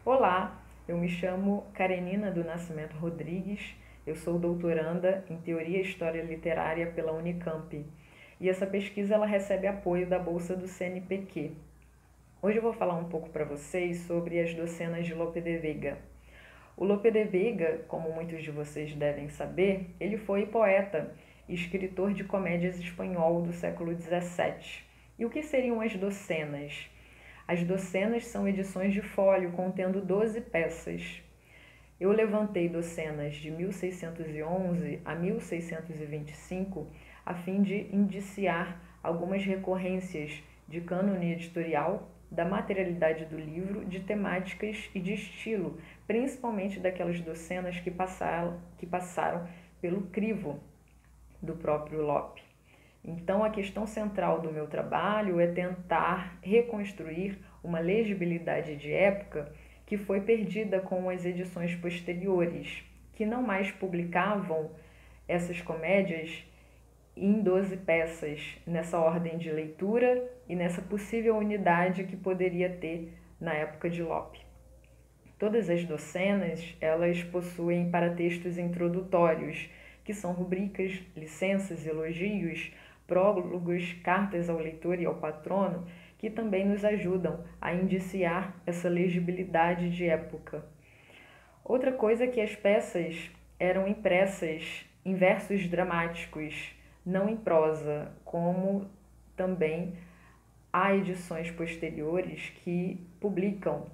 Olá, eu me chamo Karenina do Nascimento Rodrigues, eu sou doutoranda em Teoria e História Literária pela Unicamp e essa pesquisa ela recebe apoio da Bolsa do CNPq. Hoje eu vou falar um pouco para vocês sobre as docenas de Lope de Vega. O Lope de Vega, como muitos de vocês devem saber, ele foi poeta e escritor de comédias espanhol do século XVII. E o que seriam as docenas? As docenas são edições de fólio contendo 12 peças. Eu levantei docenas de 1611 a 1625 a fim de indiciar algumas recorrências de cânone editorial, da materialidade do livro, de temáticas e de estilo, principalmente daquelas docenas que passaram pelo crivo do próprio Lope. Então, a questão central do meu trabalho é tentar reconstruir uma legibilidade de época que foi perdida com as edições posteriores, que não mais publicavam essas comédias em 12 peças, nessa ordem de leitura e nessa possível unidade que poderia ter na época de Lope. Todas as docenas, elas possuem paratextos introdutórios, que são rubricas, licenças, elogios, prólogos, cartas ao leitor e ao patrono, que também nos ajudam a indiciar essa legibilidade de época. Outra coisa é que as peças eram impressas em versos dramáticos, não em prosa, como também há edições posteriores que publicam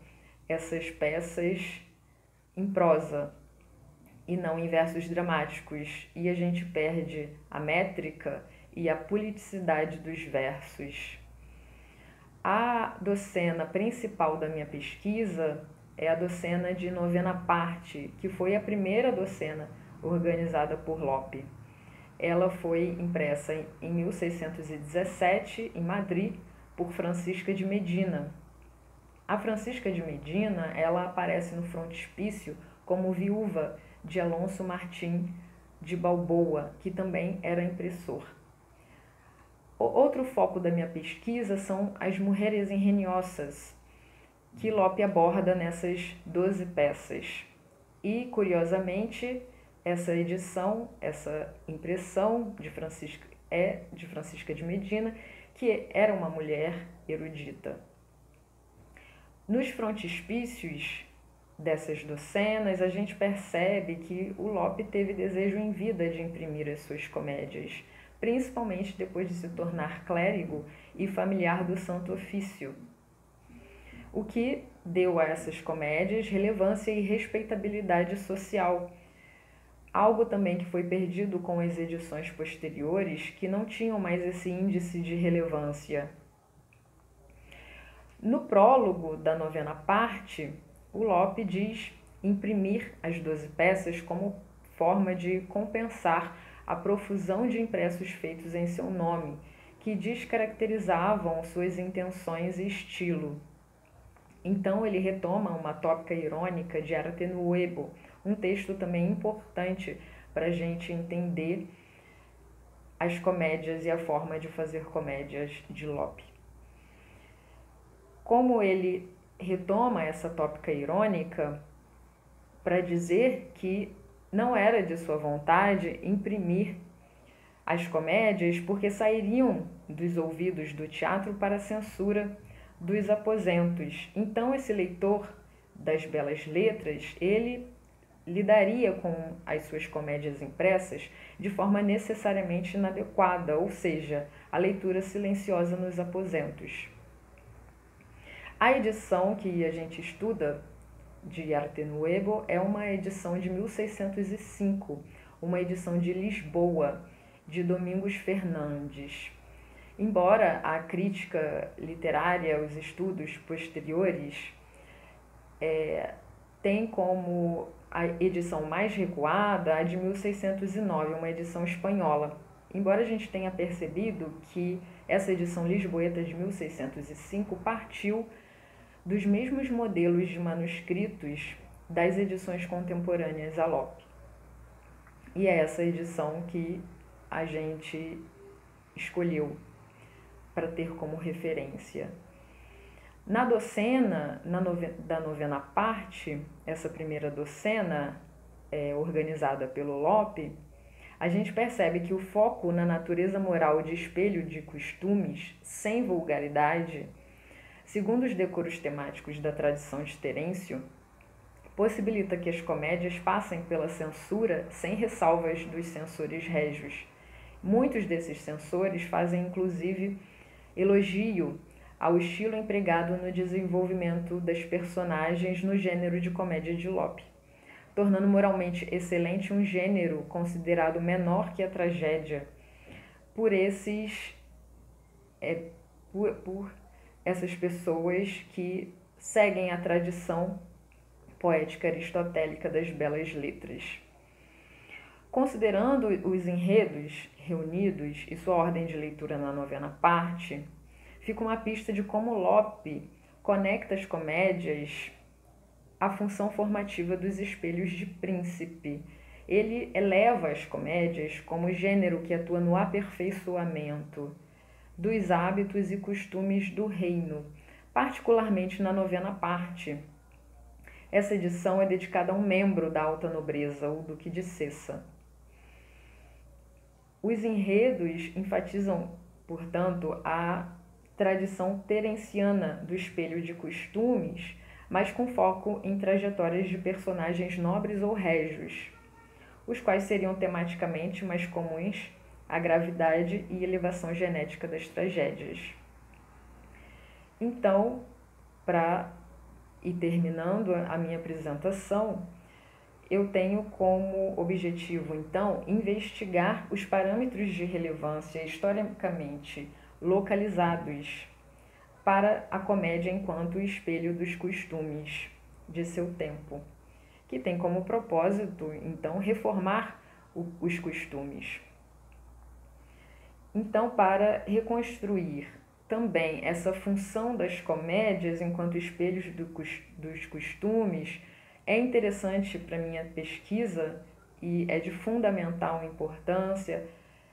essas peças em prosa e não em versos dramáticos, e a gente perde a métrica e a politicidade dos versos. A docena principal da minha pesquisa é a docena de novena parte, que foi a primeira docena organizada por Lope. Ela foi impressa em 1617 em Madrid por Francisca de Medina. A Francisca de Medina, ela aparece no frontispício como viúva de Alonso Martim de Balboa, que também era impressor. Outro foco da minha pesquisa são as mulheres engenhosas, que Lope aborda nessas 12 peças. E, curiosamente, essa edição, essa impressão de Francisca é de Francisca de Medina, que era uma mulher erudita. Nos frontispícios dessas docenas, a gente percebe que o Lope teve desejo em vida de imprimir as suas comédias, principalmente depois de se tornar clérigo e familiar do Santo Ofício, o que deu a essas comédias relevância e respeitabilidade social, algo também que foi perdido com as edições posteriores, que não tinham mais esse índice de relevância. No prólogo da novena parte, o Lope diz imprimir as 12 peças como forma de compensar a profusão de impressos feitos em seu nome, que descaracterizavam suas intenções e estilo. Então ele retoma uma tópica irônica de Arte Nuevo, um texto também importante para a gente entender as comédias e a forma de fazer comédias de Lope. Como ele retoma essa tópica irônica para dizer que não era de sua vontade imprimir as comédias porque sairiam dos ouvidos do teatro para a censura dos aposentos. Então esse leitor das belas letras, ele lidaria com as suas comédias impressas de forma necessariamente inadequada, ou seja, a leitura silenciosa nos aposentos. A edição que a gente estuda de Arte Nuevo é uma edição de 1605, uma edição de Lisboa, de Domingos Fernandes. Embora a crítica literária, os estudos posteriores, tem como a edição mais recuada a de 1609, uma edição espanhola. Embora a gente tenha percebido que essa edição lisboeta de 1605 partiu dos mesmos modelos de manuscritos das edições contemporâneas a Lope. E é essa edição que a gente escolheu para ter como referência. Na docena, da novena parte, essa primeira docena, organizada pelo Lope, a gente percebe que o foco na natureza moral de espelho de costumes, sem vulgaridade, segundo os decoros temáticos da tradição de Terêncio, possibilita que as comédias passem pela censura sem ressalvas dos censores régios. Muitos desses censores fazem, inclusive, elogio ao estilo empregado no desenvolvimento das personagens no gênero de comédia de Lope, tornando moralmente excelente um gênero considerado menor que a tragédia por essas pessoas que seguem a tradição poética aristotélica das belas letras. Considerando os enredos reunidos e sua ordem de leitura na novena parte, fica uma pista de como Lope conecta as comédias à função formativa dos espelhos de príncipe. Ele eleva as comédias como gênero que atua no aperfeiçoamento dos hábitos e costumes do reino, particularmente na novena parte. Essa edição é dedicada a um membro da alta nobreza, o Duque de Cessa. Os enredos enfatizam, portanto, a tradição terenciana do espelho de costumes, mas com foco em trajetórias de personagens nobres ou régios, os quais seriam tematicamente mais comuns à gravidade e elevação genética das tragédias. Então, para ir terminando a minha apresentação, eu tenho como objetivo, então, investigar os parâmetros de relevância historicamente localizados para a comédia enquanto espelho dos costumes de seu tempo, que tem como propósito, então, reformar os costumes. Então, para reconstruir também essa função das comédias enquanto espelhos dos costumes, é interessante para minha pesquisa e é de fundamental importância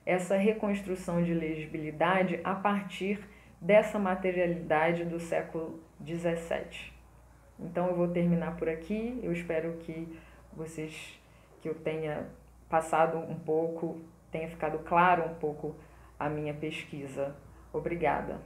essa reconstrução de legibilidade a partir dessa materialidade do século XVII. Então eu vou terminar por aqui, eu espero que eu tenha passado um pouco, tenha ficado claro um pouco a minha pesquisa. Obrigada.